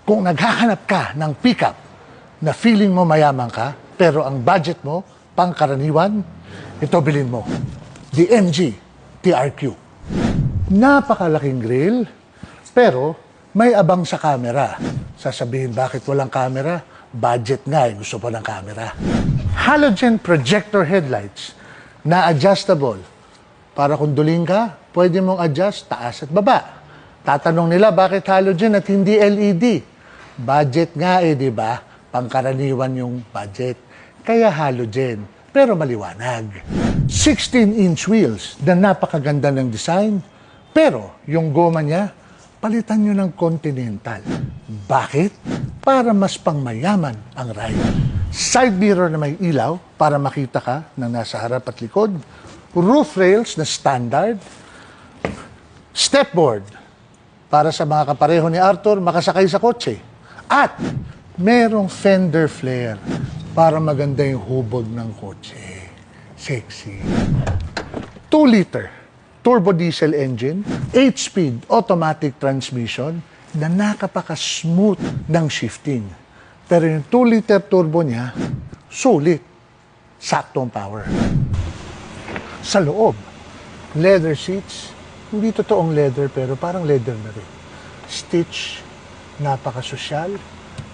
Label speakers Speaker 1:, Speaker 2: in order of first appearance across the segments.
Speaker 1: Kung naghahanap ka ng pickup na feeling mo mayaman ka, pero ang budget mo, pangkaraniwan, ito bilhin mo. The MG TRQ. Napakalaking grill, pero may abang sa camera. Sasabihin, bakit walang camera? Budget nga eh, gusto pa ng camera. Halogen projector headlights na adjustable. Para kung duling ka, pwede mong adjust taas at baba. Tatanong nila, bakit halogen at hindi LED? Budget nga eh, di ba? Pangkaraniwan yung budget. Kaya halogen, pero maliwanag. 16-inch wheels na napakaganda ng design, pero yung goma niya, palitan nyo ng Continental. Bakit? Para mas pangmayaman ang ride. Side mirror na may ilaw para makita ka ng nasa harap at likod. Roof rails na standard. Stepboard para sa mga kapareho ni Arthur makasakay sa kotse. At merong fender flare para maganda yung hubog ng kotse. Sexy. 2-liter turbo diesel engine, 8-speed automatic transmission na nakapaka-smooth ng shifting. Pero yung 2-liter turbo niya, sulit. Saktong power. Sa loob, leather seats, hindi totoong leather pero parang leather na rin. Stitch, napaka-sosyal,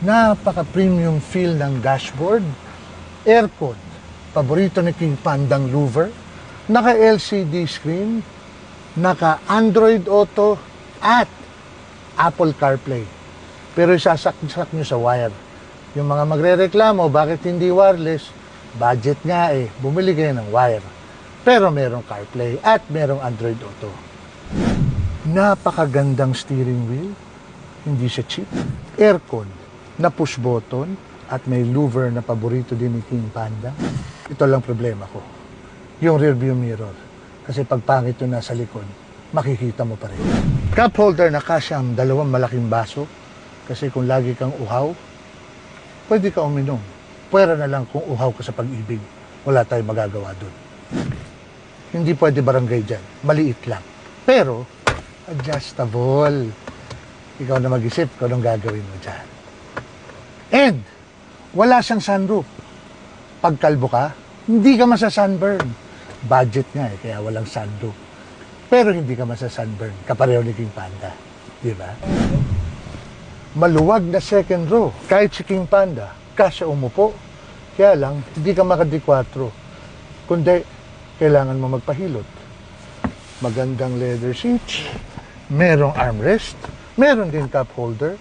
Speaker 1: napaka-premium feel ng dashboard, aircon, paborito ni King Pandang louver, naka-LCD screen, naka-Android Auto, at Apple CarPlay. Pero isasak-sak nyo sa wire. Yung mga magre-reklamo, bakit hindi wireless? Budget nga eh, bumili kayo ng wire. Pero merong CarPlay at merong Android Auto. Napakagandang steering wheel, hindi siya cheap. Aircon, na push button, at may louver na paborito din ni King Panda. Ito lang problema ko, yung rear view mirror. Kasi pag pangit yun nasa likod, makikita mo pa rin. Cup holder na kasya ang dalawang malaking baso. Kasi kung lagi kang uhaw, pwede ka uminom. Pwera na lang kung uhaw ka sa pag-ibig. Wala tayong magagawa dun. Hindi pwede barangay dyan. Maliit lang. Pero, adjustable. Ikaw na mag-isip kung anong gagawin mo dyan. And, wala siyang sunroof. Pag kalbo ka, hindi ka masa-sunburn. Budget nga eh, kaya walang sunroof. Pero hindi ka masa-sunburn. Kapareho ni King Panda. Di ba? Maluwag na second row. Kahit si King Panda, kasya umupo. Kaya lang, hindi ka makadi-4. Kundi, kailangan mo magpahilot. Magandang leather seats, merong armrest, meron din cup holder,